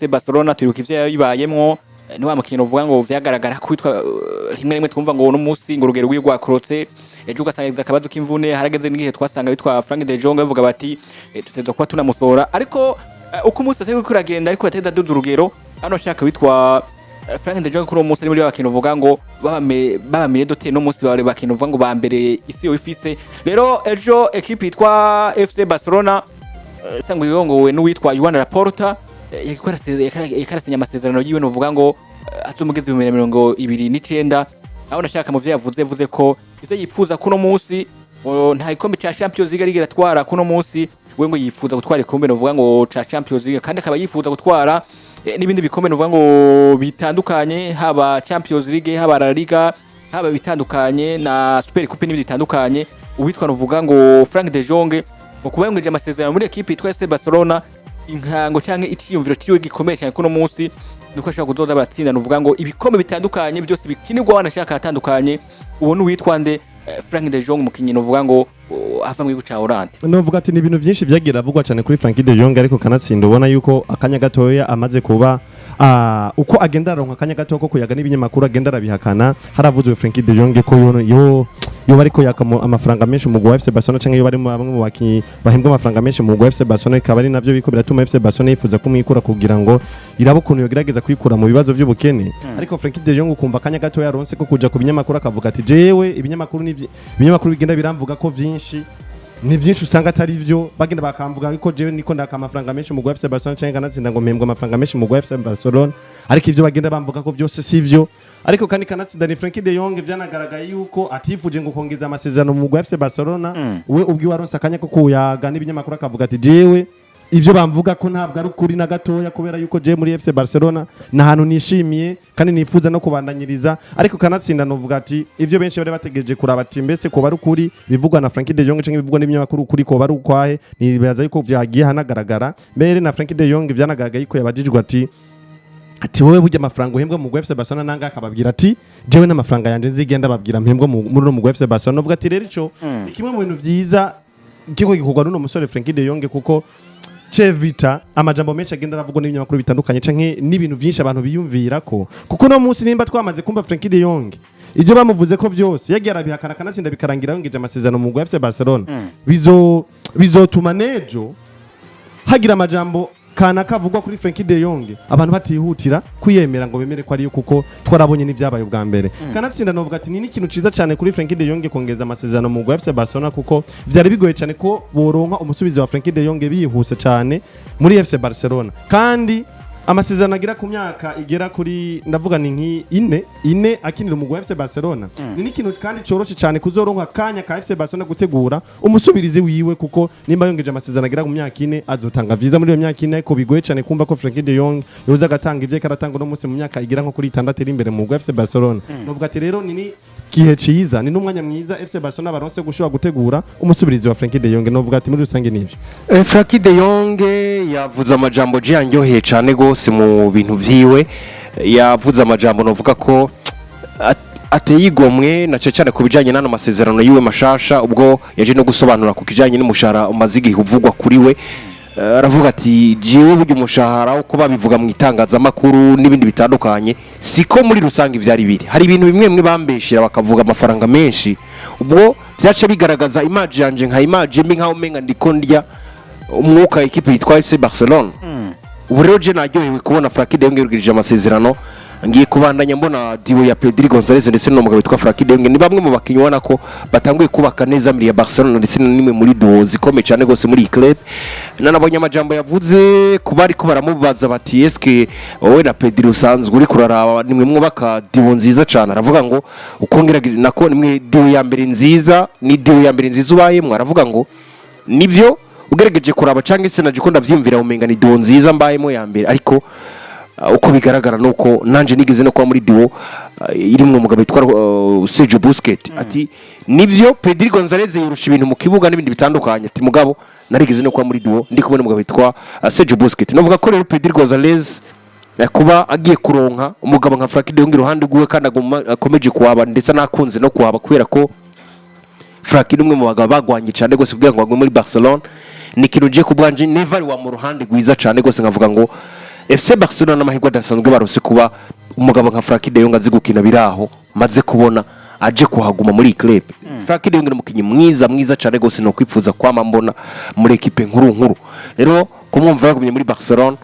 FC Barcelona turibuka ivyo yibayemwo ni wa mukino uvuga ngo vyagaragara kwitwa rimwe rimwe twumva ngo no musi ngo urugero rw'igwa Croce ejo ugasanga akabazo k'imvune harageze n'igihe twasanga bitwa Frank de Jong bavuga bati tuteza kuba tunamusora ariko uko umunsi atari kuragenda ariko yateza dudu urugero hano shaka bitwa Frank de Jong kuri umunsi muri bakino uvuga ngo babamiye dote no munsi bare bakino uvuga ngo ba mbere isi yo ifise rero ejo equipe yitwa FC Barcelona sango yongowe n'uwitwa Juan Laporta yakarasinya amasezerano yiwe novuga ngo atumugeze 2029 aho nashaka mu vyo yavuze ko ivyo yipfuza kuno munsi nta ikombe cha Champions League rigera twara kuno munsi we ngo yipfuza gutwara ikombe novuga ngo cha Champions League kandi akaba yifuza gutwara n'ibindi bikombe novuga ngo bitandukanye haba Champions League haba La Liga haba bitandukanye na Super Coupe n'ibindi bitandukanye uwitwa novuga ngo Frank de Jong ngo kuba yongeje amasezerano muri equipe yitwa FC Barcelona inkango canke itiyumviro ciwe gikomeye cyane kuno munsi nuko ashaka kuzoza baratsinda nuvuga ngo ibikombe bitandukanye byose bikinirwa wanashaka hatandukanye ubone uwitwa nde Frank de Jong mukinyi novuga ngo ava mu guca Hollande novuga ati ni ibintu byinshi byagira avugwa cyane kuri Frank de Jong ariko kanatsinda ubona yuko akanya gatoya amaze kuba uko agenda aronka akanya gato ko kuyaga n'ibinyamakuru agenda arabihakana haravuzwe Frank de Jong ko yo bariko yakamo amafaranga menshi mu FC Barcelona canke yo bari mu bamwe mu bakinyi bahembwa amafaranga menshi mu FC Barcelona ikaba ari navyo biko biratuma FC Barcelona yifuza kumwikura kugira ngo irabo kuntu yogerageza kwikura mu bibazo by'ubukene ariko Frank de Jong ukumva akanya gato yaronse ko kuja ku binyamakuru akavuga ati jewe ibinyamakuru bigenda biramvuga ko vyinshi ni byinshi usanga atari byo bagenda bakamvuga ko jewe niko ndaka amafaranga menshi mu FC Barcelona canke kanatsinda ngo mpembwa amafaranga menshi mu FC Barcelona ariko ivyo bagenda bamvuga ko byose sivyo ariko kandi kanatsinda ni Frank de Jong byanagaragaye yuko atifuje ngo kongeza amasezerano mu FC Barcelona we ubwi waronse akanya ko kuyaga n'ibinyamakuru akavuga ati jewe ivyo bamvuga ko ntabwo ari ukuri na gatoya kubera yuko je muri FC Barcelona na hanu nishimiye kandi nifuza no kubandanyiriza ariko kanatsinda novuga ati ivyo benshi bari bategereje kuraba ati mbese ko bari ukuri bivugwa na Frank de Jong canke bivugwa n'ibinyamakuru ukuri ko bari ukwahe nibaza yuko vyagiye hanagaragara mbere na Frank de Jong byanagaragaye ko yabajijwe ati wowe burya amafaranga uhembwa mu FC Barcelona nanga akababwira ati jewe n'amafaranga yanje nzigenda babwira mpembwa muri mu FC Barcelona novuga ati rero ico ikimwe mu bintu vyiza kiko gikorwa n'uno musore Frank de Jong kuko Chevita amajambo menshi agenda aravugwa n'ibinyamakuru bitandukanye canke n'ibintu vyinshi abantu biyumvira ko kuko no munsi nimba twamaze kumva Frank de Jong ivyo bamuvuze ko vyose yagiye arabihakana kanatsinda bikarangira yongeje amasezerano mu FC Barcelona bizotuma nejo hagira amajambo kana kavugwa kuri Frank de Jong abantu batihutira kuyemera ngo bemere ko ari kuko twarabonye n'ivyabaye ubwa mbere kanatsinda novuga ati ni ikintu ciza cyane kuri Frank de Jong kongeza amasezerano mu FC Barcelona kuko vyari bigoye cyane ko boronka umusubizi wa Frank de Jong bihuse cyane muri FC Barcelona kandi amasezerano agira ku myaka igera kuri ndavuga ni ine akinira mu FC Barcelona ni ikintu kandi coroshe cyane kuzoronka kanya ka FC Barcelona gutegura umusubirizi wiwe kuko nimba yongeje amasezerano agira ku myaka ine azotanga visa muri iyo myaka ine ko bigoye cyane kumva ko Frank de Jong yoza gatanga ivye karatanga no munsi mu myaka igira nko kuri 6 iri imbere mu FC Barcelona novuga ati rero ni kihe ciza ni n'umwanya mwiza FC Barcelona baronse gushobora gutegura umusubirizi wa Frank de Jong novuga ati muri rusange nivyo Frank de Jong yavuze amajambo je yanyoheye cyane gose mu bintu vyiwe yavuze amajambo novuga ko ateye igomwe naco cyane kubijanye n'ano masezerano yiwe mashasha ubwo yaje no gusobanura ku kijanye n'umushahara umazigihe uvugwa kuri we aravuga ati jewe buryo umushahara uko babivuga mu itangazamakuru n'ibindi bitandukanye siko muri rusange ivyari biri hari ibintu bimwe bambeshira bakavuga amafaranga menshi ubwo byace bigaragaza image yanje nka image mbi nkaho menga ndiko ndya umwuka equipe yitwa FC Barcelona ubu rero je naryohewe kubona Frank de Jong yurugirije amasezerano ngiye kubandanya mbona diwo ya Pedri Gonzalez ndetse n'umugabo witwa Frank de Jong ni bamwe mu bakinyi ubona ko batanguye kubaka neza muri ya Barcelona ndetse n'imwe muri duo zikomeye cyane gose muri club nanabonye amajambo yavuze kuba ariko baramubaza bati eske wowe na Pedri usanzwe uri kuraraba nimwe mwubaka diwo nziza cyane aravuga ngo ukongera nako nimwe diwo ya mbere nziza ni diwo ya mbere nziza ubayemwe aravuga ngo nivyo ugerageje kuraba canke se najikunda vyimvira umenga ni diwo nziza mbayemo ya mbere ariko uko bigaragara nuko nanje nigeze no kwa muri duo irimwe umugabo witwa Sergio Busquets ati nivyo Pedri Gonzalez yurusha ibintu mu kibuga n'ibindi bitandukanye ati mugabo narigeze no kwa muri duo ndi kubona umugabo witwa Sergio Busquets novuga ko rero Pedri Gonzalez kuba agiye kuronka umugabo nka Frank de Jong iruhande rwiwe kandi akomeje kuhaba ndetse nakunze no kuhaba kubera ko Frank ni umwe mu bagabo bagwanye cyane gose kugira ngo bagwe muri Barcelona ni kintu je kubwanje never wa mu ruhande gwiza cyane gose nkavuga ngo FC Barcelona n'amahirwe adasanzwe barose kuba umugabo nka Frankie de Jong azi gukina biraho maze kubona aje kuhaguma muri club. Frankie de Jong ni umukinyi mwiza cyane gose no kwipfuza kwama mbona muri equipe nkuru. Rero kumwumva yagumye muri Barcelona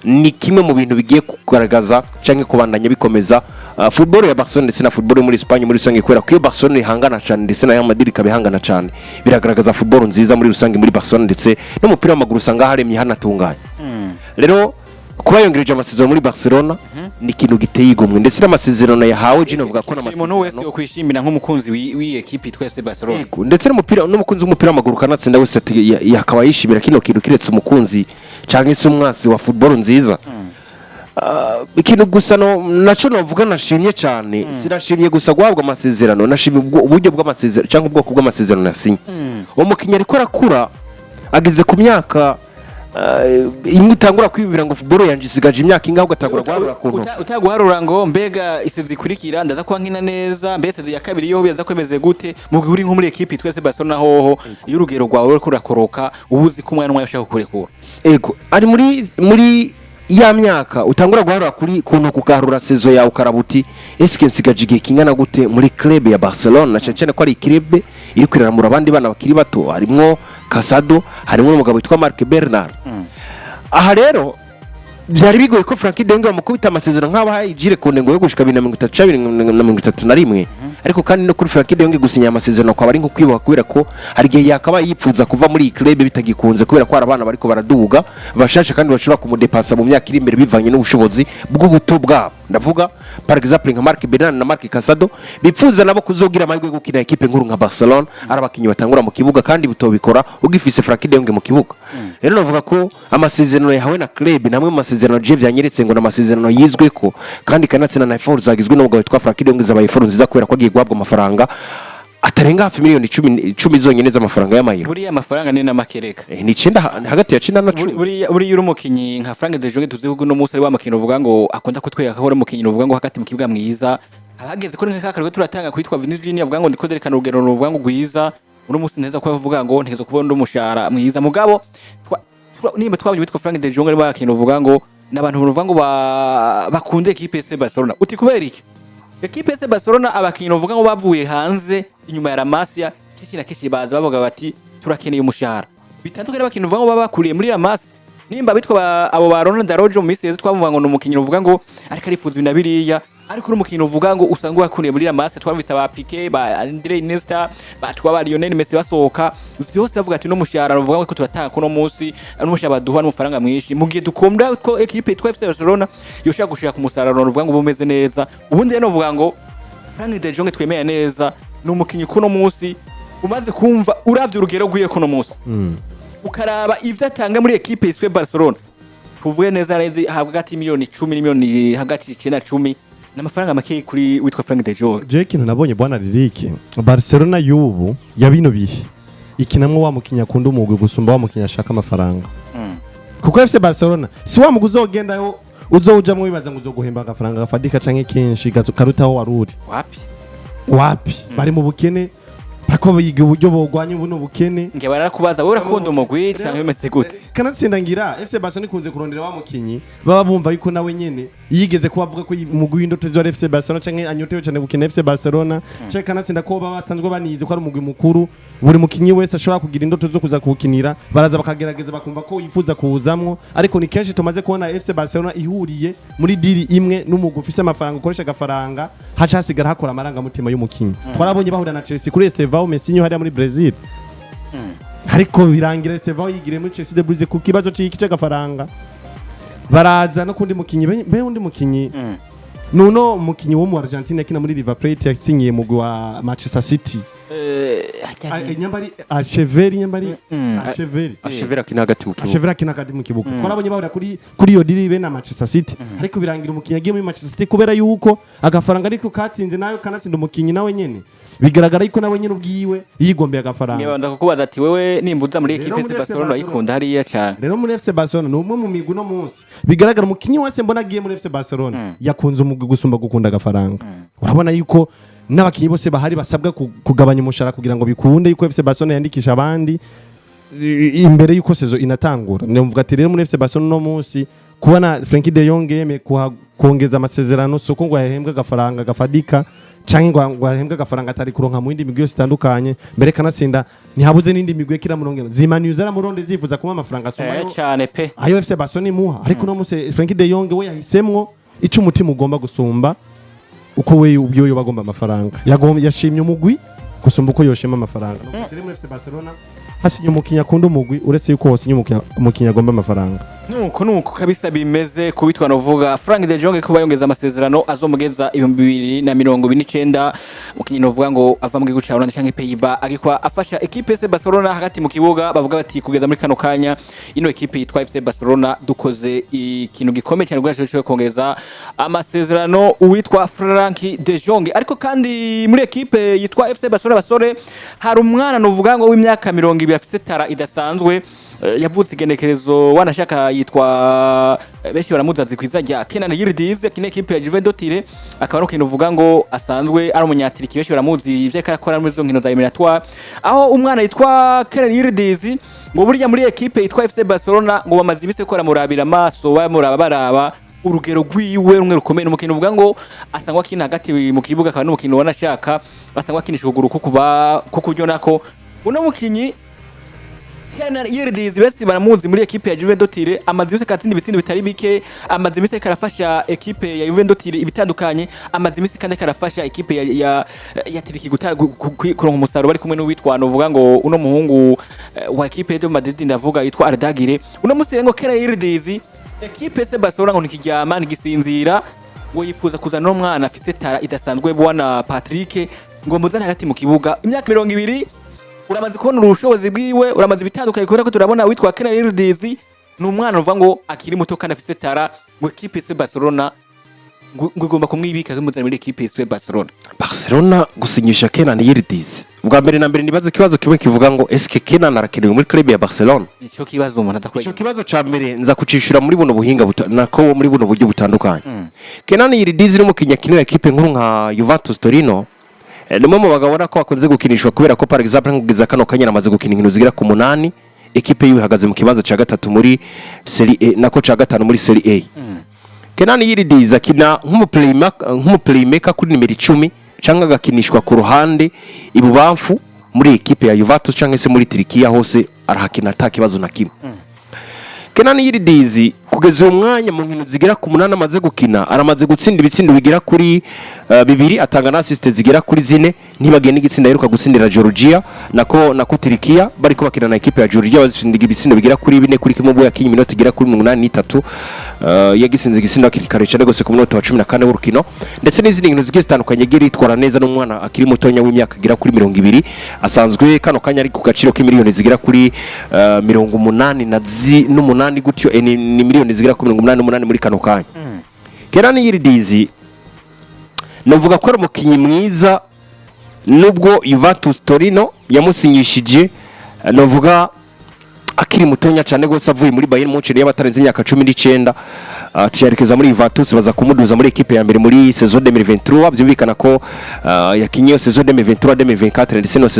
ni kimwe mu bintu bigiye kugaragaza canke kubandanya bikomeza football ya Barcelona ndetse na football muri Espagne muri rusange kwera ko Barcelona ihangana cyane ndetse na Real Madrid kabihangana cyane biragaragaza football nziza muri rusange muri Barcelona ndetse no mupira w'amaguru usanga haremye hanatunganye. Rero kuba yongereje amasezerano muri Barcelona ni ikintu giteye igomwe ndetse n'amasezerano yahawe Gino avuga ko umuntu wese yo kwishimira nk'umukunzi w'iyi equipe twese Barcelona ndetse n'umukunzi w'umupira w'amaguru kanatsinda wese yakaba yishimira kino kintu kiretse umukunzi cyangwa se umwasi wa football nziza. Ikintu gusa naco novuga nashimye cyane sirashimye gusa guhabwa amasezerano nashimye uburyo bw'amasezerano cyangwa ubwoko bw'amasezerano yasinye. Umukinnyi ariko arakura ageze ku myaka imwe utangura kwiyumvira ngo football yanje isigaje imyaka ingaho gatagura guharura kuntu utaguharura ngo mbega isizikurikira ndaza kwa nkina neza mbese ya kabiri yo biza kwemeze gute mu gihe uri nko muri equipe twese Barcelona hoho y'urugero rwawe rwo kurakoroka ubuzi kumwe n'umwe yashaka kurekura ego ari muri ya myaka utangura guharura kuri kuntu kukarura sezo yawe ukarabuti eske nsigaje igihe kingana gute muri club ya Barcelona cyane ko ari club iri kwiramura abandi bana bakiri bato harimo Casado harimo umugabo witwa Marc Bernard. Aha rero byari bigoye ko Frankie de Jong amukubita amasezerano nk'abahaye Ijire ku ndengo yo gushika 2031 ariko kandi no kuri Frankie de Jong gusinya amasezerano kwa bari nko kwibuka kubera ko hari gihe yakaba yipfuza kuva muri club bitagikunze kubera ko abana bariko baraduga bashasha kandi bashobora kumudepasa mu myaka iri imbere bivanye n'ubushobozi bw'ubuto bwabo. Ndavuga par exemple nka Marc Bernard na Marc Casado bipfuza nabo kuzogira amahirwe yo gukina equipe nkuru nka Barcelona arabakinyi batangura mu kibuga kandi butobikora ugifise Frankie de Jong mu kibuga. Rero navuga ko amasezerano yahawe na club namwe mu masezerano je vyanyeretse ngo n'amasezerano yizwe ko kandi kanatsina na effort zagizwe n'umugabo witwa Frankie de Jong zabaye effort nziza kubera ko agiye guhabwa amafaranga atarenga hafi miliyoni 10 zonyene z'amafaranga y'amayero. Buri amafaranga ni namakereka. Ni 9 hagati ya 9 na 10. Buri y'umukinyi nka Frank de Jong tuziho no musi ari wa makino uvuga ngo akunda kutwereka ko ari umukinyi uvuga ngo hagati mu kibuga mwiza. Abageze ko nka karwe turatanga kwitwa Vinicius avuga ngo ndiko derekana urugero ruvuga ngo gwiza. Uno musi neza ko avuga ngo ntezo kubona umushara mwiza mugabo nimba twabonye witwa Frank de Jong ari wa makino uvuga ngo n'abantu bavuga ngo bakunde equipe ya Barcelona. Uti kubera iki? Equipe ya Barcelona abakinyi uvuga ngo bavuye hanze inyuma ya La Masia kishi na kishi baza bavuga bati turakeneye umushahara bitandukanye n'abakinyi uvuga ngo baba bakuriye muri La Masia nimba bitwa abo ba Ronald Araujo mu miseze twavuga ngo n'umukinyi uvuga ngo ariko arifuza binabiriya ariko n'umukinyi uvuga ngo usanga wakuriye muri La Masia twabitsa ba Piqué ba Andre Iniesta batwa ba Lionel Messi basohoka vyose bavuga ati no mushahara uvuga ngo turatanga kuno munsi n'umushahara baduha n'umufaranga mwinshi mu gihe dukombra ko equipe twa FC Barcelona yoshaka gushika ku musaruro uvuga ngo bumeze neza ubundi rero uvuga ngo Frank de Jong twemeye neza n'umukinyi kuno munsi umaze kumva uravye urugero rwiye kuno munsi ukaraba ivyo atanga muri equipe ya Barcelona tuvuye neza neza hagati miliyoni 10 miliyoni hagati 9 na 10 n'amafaranga make kuri witwa Frank de Jong. Je kintu nabonye bwana Lirike Barcelona y'ubu ya bino bihe ikinamwe wa mukinya kunda umugwe gusumba wa mukinya ashaka amafaranga kuko FC Barcelona si wa mugwe uzogendayo uzoja mu bibaza ngo uzoguhemba agafaranga gafadika canke kenshi karutaho waruri wapi bari mu bukene bako biga uburyo bogwanya ubuno bukene nge barakubaza wowe urakunda umugwi canke bimeze gute kanatsinda ngira FC Barcelona ikunze kurondera wa mukinyi baba bumva yuko nawe nyene yigeze ko bavuga ko umugwi w'indoto zo FC Barcelona canke anyotewe cyane gukina FC Barcelona canke kanatsinda ko baba basanzwe banize ko ari umugwi mukuru buri mukinyi wese ashobora kugira indoto zo kuza kuwukinira baraza bakagerageza bakumva ko yifuza kuwuzamwo ariko ni kenshi tumaze kubona FC Barcelona ihuriye muri diri imwe n'umugwi ufise amafaranga ukoresha agafaranga haca hasigara hakora amaranga mutima y'umukinyi twarabonye bahura na Chelsea kuri Estevao Messi hariya muri Brazil ariko birangira Estevao yigire muri Chelsea de Bruges ku kibazo c'iki c'agafaranga baraza no kundi mukinyi be undi mukinyi nuno mukinyi wo mu Argentina akina muri River Plate yasinyiye mugwi wa Manchester City nyambari Acheveri akina hagati mu kibuga twarabonye bahura kuri iyo diri be na Manchester City ariko birangira umukinyi agiye muri Manchester City kubera yuko agafaranga ariko katsinze nayo kanatsinda umukinyi nawe nyene bigaragara yuko nawe nyene ubwiwe yigombeye agafaranga niba ndakukubaza ati wewe nimbuza muri equipe ya Barcelona ayikunda hariya cyane rero muri FC Barcelona no mu migwi no munsi bigaragara umukinyi wese mbona agiye muri FC Barcelona yakunze umugwi gusumba gukunda agafaranga urabona yuko n'abakinyi bose bahari basabwa kugabanya umushara kugira ngo bikunde yuko FC Barcelona yandikisha abandi imbere yuko sezo inatangura ndumvuga ati rero muri FC Barcelona no munsi kubona Frenkie de Jong yeme kuongeza amasezerano soko ngo yahembwa agafaranga gafadika cyangwa ngo yahembwa agafaranga atari kuronka mu yindi migwi yose itandukanye mbere kanatsinda ntihabuze n'indi migwi kira murongo zimanyuza aramuronde zifuza kuma amafaranga asoma cyane pe ayo FC Barcelona imuha ariko no muse Frenkie de Jong we yahisemwo icyo umutima ugomba gusumba uko we ubyo bagomba amafaranga yashimye umugwi gusumba uko yoshema amafaranga no muri FC Barcelona hasinye umukinya akunda umugwi uretse yuko hosinye umukinya agomba amafaranga nuko kabisa bimeze kubitwa novuga Frank de Jong kuba yongeza amasezerano azomugeza 2029 mukinyi novuga ngo ava mu gihugu ca Holland canke Pays-Bas agikwa afasha equipe FC Barcelona hagati mu kibuga bavuga bati kugeza muri kano kanya ino equipe yitwa FC Barcelona dukoze ikintu gikomeye cyane gwaje cyo kongeza amasezerano uwitwa Frank de Jong ariko kandi muri equipe yitwa FC Barcelona basore hari umwana novuga ngo w'imyaka 20 afite tara idasanzwe yavutse igenekerezo wanashaka yitwa beshi baramuzazi kwiza rya Kenan Yildiz kine equipe ya Juventus akaba no kintu uvuga ngo asanzwe ari umunyatiriki beshi baramuzi ivyo akora muri zo nkino za eliminatoire aho umwana yitwa Kenan Yildiz ngo burya muri equipe yitwa FC Barcelona ngo bamaze imise ko ramurabira amaso bamuraba baraba urugero rwiwe rumwe rukomeye n'umukino uvuga ngo asangwa kina hagati mu kibuga kandi n'umukino wanashaka asangwa kinisha ukuguru kuko uryo nako uno mukinyi Kenan Yildiz besi baramuzi muri equipe ya Juventus amazimise katindi ibitsindo bitari bike amazimise karafasha equipe ya Juventus ibitandukanye amazimise kandi karafasha equipe ya Tiriki kuronka umusaruro bari kumwe n'uwitwano uvuga ngo uno muhungu wa equipe ya Madrid ndavuga yitwa Ardagire uno musi ngo Kenan Yildiz equipe se Barcelona ngo nikiryama nigisinzira ngo yifuza kuzana no mwana afise tara idasanzwe bwana Patrick ngo muzana hagati mu kibuga imyaka 20 uramaze kubona urushobozi bwiwe uramaze bitandukanye kubera ko turabona witwa Kenan Yildiz ni umwana uvuga ngo akiri muto kandi afise tara ngo equipe ya Barcelona ngo igomba kumwibika kumuzana muri equipe ya Barcelona gusinyisha Kenan Yildiz ubwa mbere na mbere nibaze kibazo kimwe kivuga ngo eske Kenan arakenewe muri club ya Barcelona icyo kibazo umuntu adakwege icyo kibazo ca mbere nza kucishura muri buno buhinga nako muri buno buryo butandukanye Kenan Yildiz ni mukinya kinira equipe nkuru nka Juventus Torino nimwe mu bagabona ko bakunze gukinishwa kubera ko par exemple nkugeza kano kanya namaze gukina inkino zigira ku 8 equipe yihagaze mu kibanza ca gatatu muri Serie A nako ca gatanu muri Serie A Kenan Yildiz akina nk'umuplaymaker kuri nimero 10 cyangwa agakinishwa ku ruhande ibubamfu muri equipe ya Juventus cyangwa se muri Turkiya hose arahakina ata kibazo na kimwe Kenan Yildiz kugeza umwanya mu nkino zigera ku 8 amaze gukina aramaze gutsinda ibitsindo bigera kuri 2 atanga na assist zigera kuri 4 ntibagenda igitsinda yiruka gutsindira Georgia nako Turkiya bari ko bakina na equipe ya Georgia batsindiga ibitsindo bigera kuri 4 kuri kimwe bwo yakinye iminota igera kuri 83 yagisinze igitsindo akiri cyane gose ku munota wa 14 w'urukino ndetse n'izindi nkino zigiye zitandukanye giri itwara neza n'umwana akiri mutonya w'imyaka gira kuri 20 asanzwe kano kanya ari ku gaciro k'imiliyoni zigera kuri 88 gutyo ni miliyoni zigera ku 88 muri kano kanya Kenan Yildiz novuga ko ari umukinyi mwiza nubwo Juventus Torino yamusinyishije novuga akiri mutonya cyane gose avuye muri Bayern Munchen y'abatarenze imyaka 19 tiyarekeza muri Juventus baza kumuduza muri equipe ya mbere muri saison 2023 byumvikana ko yakinye saison 2023 2024 ndetse no